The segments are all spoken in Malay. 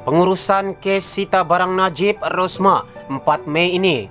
Pengurusan kes sita barang Najib Rosmah 4 Mei ini.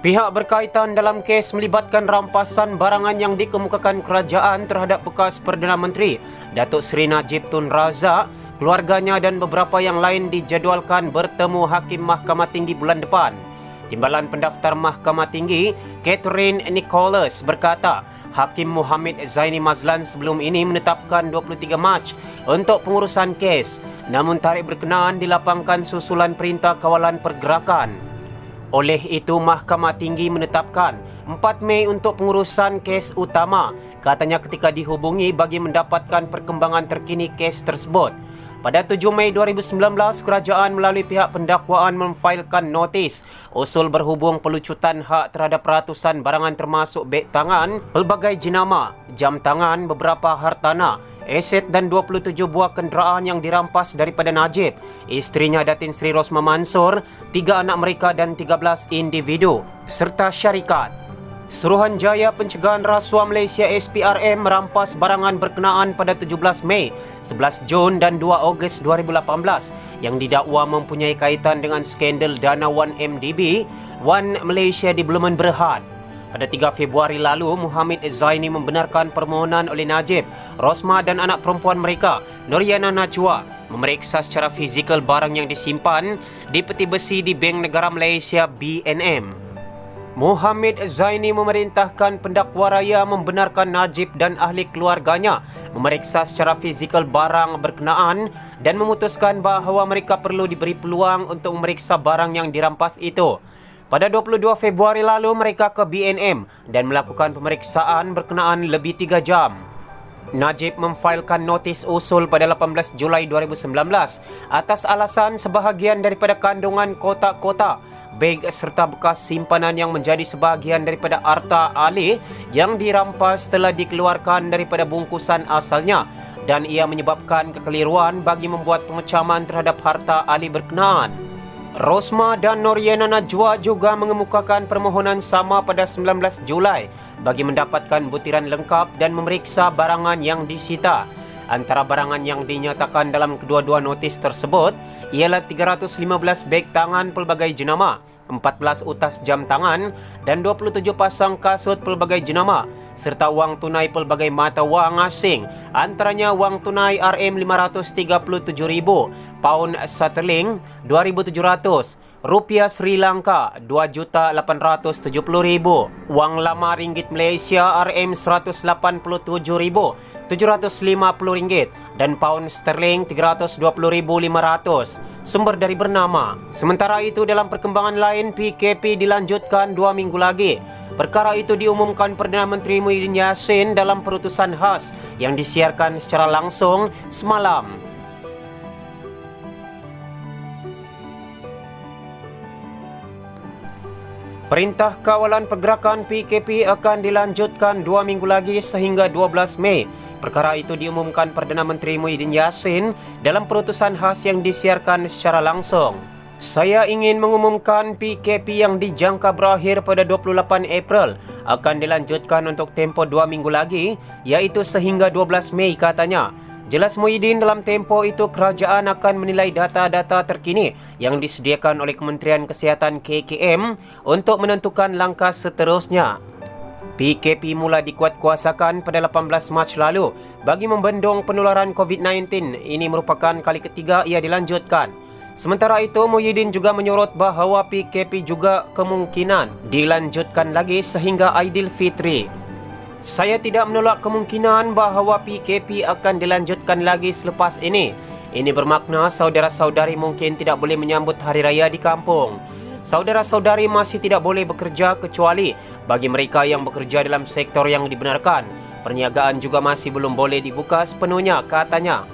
Pihak berkaitan dalam kes melibatkan rampasan barangan yang dikemukakan kerajaan terhadap bekas Perdana Menteri Datuk Seri Najib Tun Razak, keluarganya dan beberapa yang lain dijadualkan bertemu Hakim Mahkamah Tinggi bulan depan. Timbalan Pendaftar Mahkamah Tinggi, Catherine Nicholas berkata, Hakim Muhammad Zaini Mazlan sebelum ini menetapkan 23 Mac untuk pengurusan kes, namun tarikh berkenaan dilapangkan susulan Perintah Kawalan Pergerakan. Oleh itu, Mahkamah Tinggi menetapkan 4 Mei untuk pengurusan kes utama, katanya ketika dihubungi bagi mendapatkan perkembangan terkini kes tersebut. Pada 7 Mei 2019, kerajaan melalui pihak pendakwaan memfailkan notis usul berhubung pelucutan hak terhadap ratusan barangan termasuk beg tangan, pelbagai jenama, jam tangan, beberapa hartanah, aset dan 27 buah kenderaan yang dirampas daripada Najib, isterinya Datin Seri Rosmah Mansor, 3 anak mereka dan 13 individu, serta syarikat. Suruhanjaya Pencegahan Rasuah Malaysia SPRM merampas barangan berkenaan pada 17 Mei, 11 Jun dan 2 Ogos 2018 yang didakwa mempunyai kaitan dengan skandal dana 1MDB, One Malaysia Development Berhad. Pada 3 Februari lalu, Muhammad Zaini membenarkan permohonan oleh Najib, Rosmah dan anak perempuan mereka, Noriana Najwa, memeriksa secara fizikal barang yang disimpan di peti besi di Bank Negara Malaysia BNM. Muhammad Zaini memerintahkan pendakwa raya membenarkan Najib dan ahli keluarganya memeriksa secara fizikal barang berkenaan dan memutuskan bahawa mereka perlu diberi peluang untuk memeriksa barang yang dirampas itu. Pada 22 Februari lalu, mereka ke BNM dan melakukan pemeriksaan berkenaan lebih 3 jam. Najib memfailkan notis usul pada 18 Julai 2019 atas alasan sebahagian daripada kandungan kotak-kotak, beg serta bekas simpanan yang menjadi sebahagian daripada harta alih yang dirampas telah dikeluarkan daripada bungkusan asalnya dan ia menyebabkan kekeliruan bagi membuat pengecaman terhadap harta alih berkenaan. Rosmah dan Noriana Najwa juga mengemukakan permohonan sama pada 19 Julai bagi mendapatkan butiran lengkap dan memeriksa barangan yang disita. Antara barangan yang dinyatakan dalam kedua-dua notis tersebut ialah 315 beg tangan pelbagai jenama, 14 utas jam tangan dan 27 pasang kasut pelbagai jenama serta wang tunai pelbagai mata wang asing, antaranya wang tunai RM537,000, pound sterling 2,700, rupiah Sri Lanka 2,870,000, wang lama ringgit Malaysia RM187,750 dan pound sterling 320,500. Sumber dari bernama. Sementara itu, dalam perkembangan lain, PKP dilanjutkan 2 minggu lagi. Perkara itu diumumkan Perdana Menteri Muhyiddin Yassin dalam perutusan khas yang disiarkan secara langsung semalam. Perintah Kawalan Pergerakan PKP akan dilanjutkan 2 minggu lagi sehingga 12 Mei. Perkara itu diumumkan Perdana Menteri Muhyiddin Yassin dalam perutusan khas yang disiarkan secara langsung. Saya ingin mengumumkan PKP yang dijangka berakhir pada 28 April akan dilanjutkan untuk tempoh 2 minggu lagi, iaitu sehingga 12 Mei katanya. Jelas Muhyiddin, dalam tempoh itu kerajaan akan menilai data-data terkini yang disediakan oleh Kementerian Kesihatan KKM untuk menentukan langkah seterusnya. PKP mula dikuatkuasakan pada 18 Mac lalu bagi membendung penularan COVID-19. Ini merupakan kali ketiga ia dilanjutkan. Sementara itu, Muhyiddin juga menyorot bahawa PKP juga kemungkinan dilanjutkan lagi sehingga Aidilfitri. Saya tidak menolak kemungkinan bahawa PKP akan dilanjutkan lagi selepas ini. Ini bermakna saudara-saudari mungkin tidak boleh menyambut hari raya di kampung. Saudara-saudari masih tidak boleh bekerja kecuali bagi mereka yang bekerja dalam sektor yang dibenarkan. Perniagaan juga masih belum boleh dibuka sepenuhnya, katanya.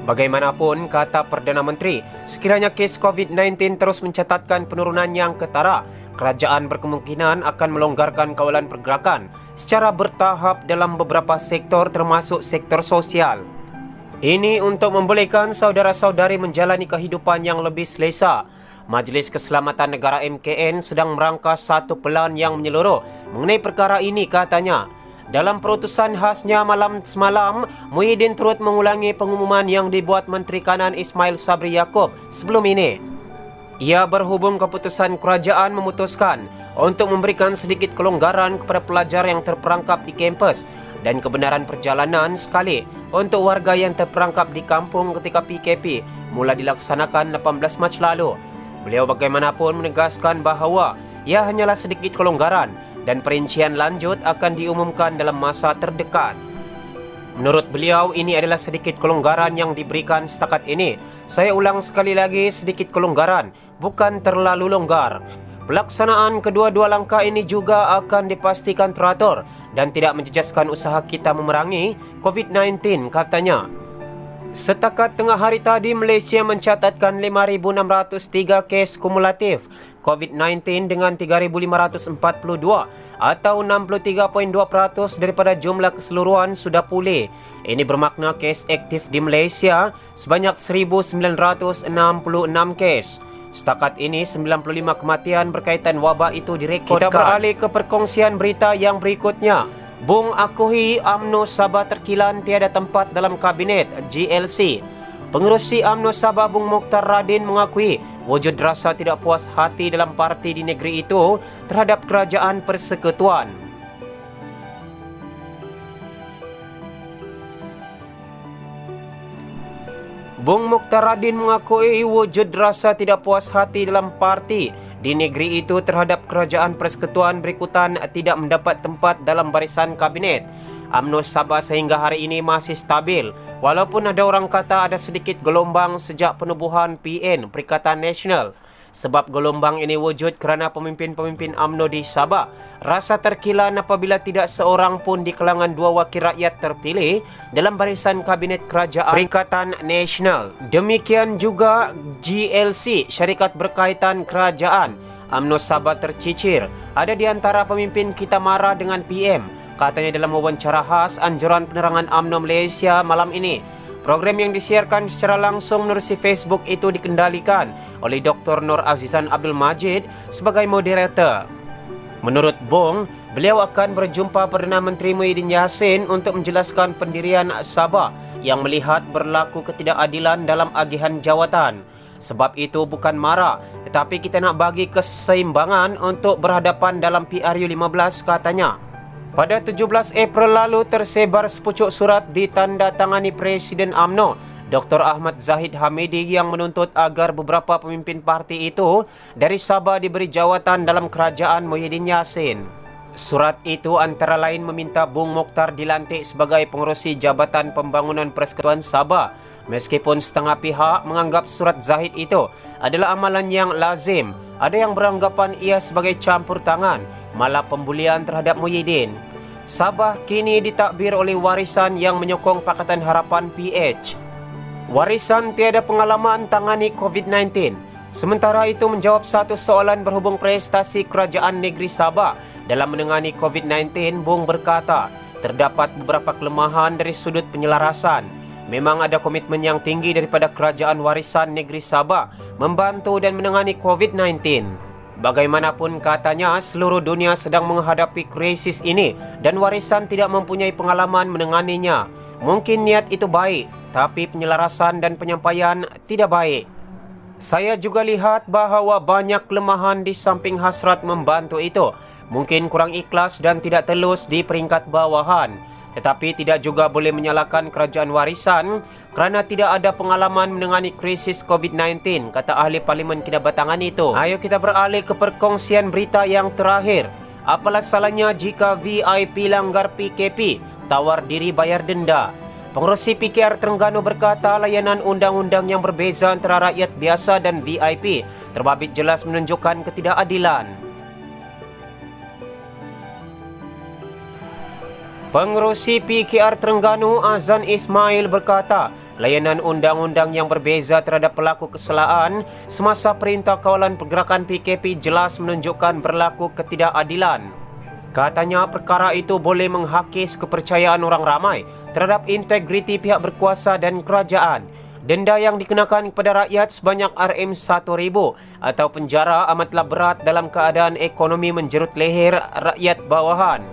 Bagaimanapun, kata Perdana Menteri, sekiranya kes COVID-19 terus mencatatkan penurunan yang ketara, kerajaan berkemungkinan akan melonggarkan kawalan pergerakan secara bertahap dalam beberapa sektor termasuk sektor sosial. Ini untuk membolehkan saudara-saudari menjalani kehidupan yang lebih selesa. Majlis Keselamatan Negara MKN sedang merangkas satu pelan yang menyeluruh mengenai perkara ini, katanya. Dalam perutusan khasnya malam semalam, Muhyiddin turut mengulangi pengumuman yang dibuat Menteri Kanan Ismail Sabri Yaakob sebelum ini. Ia berhubung keputusan kerajaan memutuskan untuk memberikan sedikit kelonggaran kepada pelajar yang terperangkap di kampus dan kebenaran perjalanan sekali untuk warga yang terperangkap di kampung ketika PKP mula dilaksanakan 18 Mac lalu. Beliau bagaimanapun menegaskan bahawa ia hanyalah sedikit kelonggaran dan perincian lanjut akan diumumkan dalam masa terdekat. Menurut beliau, ini adalah sedikit kelonggaran yang diberikan setakat ini. Saya ulang sekali lagi, sedikit kelonggaran, bukan terlalu longgar. Pelaksanaan kedua-dua langkah ini juga akan dipastikan teratur dan tidak menjejaskan usaha kita memerangi COVID-19, katanya. Setakat tengah hari tadi, Malaysia mencatatkan 5,603 kes kumulatif COVID-19 dengan 3,542 atau 63.2% daripada jumlah keseluruhan sudah pulih. Ini bermakna kes aktif di Malaysia sebanyak 1,966 kes. Setakat ini, 95 kematian berkaitan wabak itu direkodkan. Kita beralih ke perkongsian berita yang berikutnya. Bung akui UMNO Sabah terkilan tiada tempat dalam kabinet GLC. Pengerusi UMNO Sabah Bung Mokhtar Radin mengakui wujud rasa tidak puas hati dalam parti di negeri itu terhadap kerajaan persekutuan. Bung Mokhtar Radin mengakui wujud rasa tidak puas hati dalam parti di negeri itu terhadap kerajaan persekutuan berikutan tidak mendapat tempat dalam barisan kabinet. UMNO Sabah sehingga hari ini masih stabil, walaupun ada orang kata ada sedikit gelombang sejak penubuhan PN, Perikatan Nasional. Sebab gelombang ini wujud kerana pemimpin-pemimpin UMNO di Sabah rasa terkilan apabila tidak seorang pun di kalangan dua wakil rakyat terpilih dalam barisan kabinet kerajaan Perikatan Nasional. Demikian juga GLC, syarikat berkaitan kerajaan. UMNO Sabah tercicir. Ada di antara pemimpin kita marah dengan PM, katanya dalam wawancara khas anjuran penerangan UMNO Malaysia malam ini. Program yang disiarkan secara langsung menerusi Facebook itu dikendalikan oleh Dr. Nur Azizan Abdul Majid sebagai moderator. Menurut Bung, beliau akan berjumpa Perdana Menteri Muhyiddin Yassin untuk menjelaskan pendirian Sabah yang melihat berlaku ketidakadilan dalam agihan jawatan. Sebab itu bukan marah, tetapi kita nak bagi keseimbangan untuk berhadapan dalam PRU15, katanya. Pada 17 April lalu tersebar sepucuk surat ditandatangani Presiden UMNO Dr. Ahmad Zahid Hamidi yang menuntut agar beberapa pemimpin parti itu dari Sabah diberi jawatan dalam kerajaan Muhyiddin Yassin. Surat itu antara lain meminta Bung Mokhtar dilantik sebagai pengerusi Jabatan Pembangunan Persekutuan Sabah, meskipun setengah pihak menganggap surat Zahid itu adalah amalan yang lazim. Ada yang beranggapan ia sebagai campur tangan, malah pembulian terhadap Muhyiddin. Sabah kini ditakbir oleh Warisan yang menyokong Pakatan Harapan PH. Warisan tiada pengalaman tangani COVID-19. Sementara itu menjawab satu soalan berhubung prestasi kerajaan negeri Sabah dalam menangani COVID-19, Bung berkata, terdapat beberapa kelemahan dari sudut penyelarasan. Memang ada komitmen yang tinggi daripada kerajaan Warisan negeri Sabah membantu dan menangani COVID-19. Bagaimanapun katanya, seluruh dunia sedang menghadapi krisis ini dan Warisan tidak mempunyai pengalaman menanganinya. Mungkin niat itu baik, tapi penyelarasan dan penyampaian tidak baik. Saya juga lihat bahawa banyak kelemahan di samping hasrat membantu itu. Mungkin kurang ikhlas dan tidak telus di peringkat bawahan. Tetapi tidak juga boleh menyalahkan kerajaan Warisan kerana tidak ada pengalaman menangani krisis COVID-19, kata ahli Parlimen Kedabatangan itu. Ayo kita beralih ke perkongsian berita yang terakhir. Apalah salahnya jika VIP langgar PKP, tawar diri bayar denda? Pengerusi PKR Terengganu berkata layanan undang-undang yang berbeza antara rakyat biasa dan VIP terbabit jelas menunjukkan ketidakadilan. Pengerusi PKR Terengganu Azan Ismail berkata, layanan undang-undang yang berbeza terhadap pelaku kesalahan semasa Perintah Kawalan Pergerakan PKP jelas menunjukkan berlaku ketidakadilan. Katanya perkara itu boleh menghakis kepercayaan orang ramai terhadap integriti pihak berkuasa dan kerajaan. Denda yang dikenakan kepada rakyat sebanyak RM1,000 atau penjara amatlah berat dalam keadaan ekonomi menjerut leher rakyat bawahan.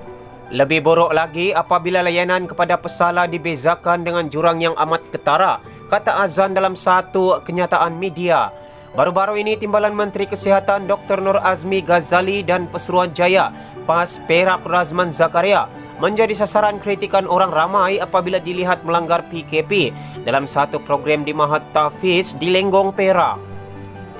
Lebih buruk lagi apabila layanan kepada pesala dibezakan dengan jurang yang amat ketara, kata Azan dalam satu kenyataan media. Baru-baru ini Timbalan Menteri Kesihatan Dr. Nur Azmi Ghazali dan Pesuruhanjaya PAS Perak Razman Zakaria menjadi sasaran kritikan orang ramai apabila dilihat melanggar PKP dalam satu program di Mahat Tahfiz di Lenggong, Perak.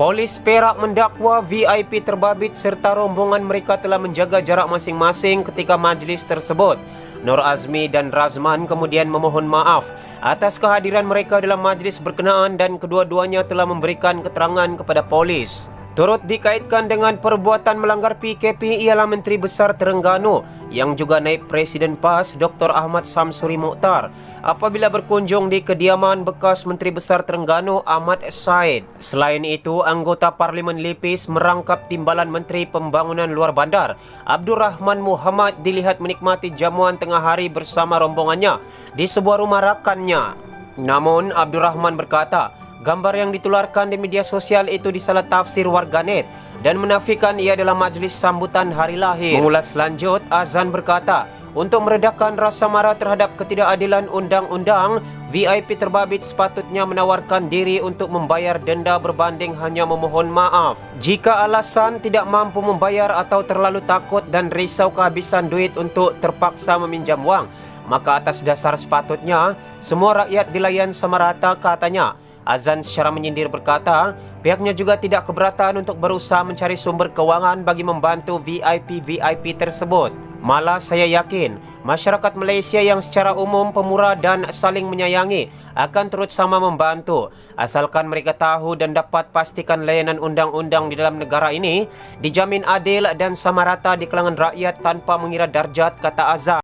Polis Perak mendakwa VIP terbabit serta rombongan mereka telah menjaga jarak masing-masing ketika majlis tersebut. Nur Azmi dan Razman kemudian memohon maaf atas kehadiran mereka dalam majlis berkenaan dan kedua-duanya telah memberikan keterangan kepada polis. Turut dikaitkan dengan perbuatan melanggar PKP ialah Menteri Besar Terengganu yang juga naib Presiden PAS Dr. Ahmad Samsuri Mokhtar apabila berkunjung di kediaman bekas Menteri Besar Terengganu Ahmad Said. Selain itu, anggota Parlimen Lipis merangkap Timbalan Menteri Pembangunan Luar Bandar Abdul Rahman Muhammad dilihat menikmati jamuan tengah hari bersama rombongannya di sebuah rumah rakannya. Namun Abdul Rahman berkata, gambar yang ditularkan di media sosial itu disalah tafsir warganet dan menafikan ia adalah majlis sambutan hari lahir. Mengulas lanjut, Azan berkata, untuk meredakan rasa marah terhadap ketidakadilan undang-undang, VIP terbabit sepatutnya menawarkan diri untuk membayar denda berbanding hanya memohon maaf. Jika alasan tidak mampu membayar atau terlalu takut dan risau kehabisan duit untuk terpaksa meminjam wang, maka atas dasar sepatutnya semua rakyat dilayan sama rata, katanya. Azan secara menyindir berkata, pihaknya juga tidak keberatan untuk berusaha mencari sumber keuangan bagi membantu VIP-VIP tersebut. Malah saya yakin, masyarakat Malaysia yang secara umum pemurah dan saling menyayangi akan turut sama membantu, asalkan mereka tahu dan dapat pastikan layanan undang-undang di dalam negara ini dijamin adil dan sama rata di kalangan rakyat tanpa mengira darjat, kata Azan.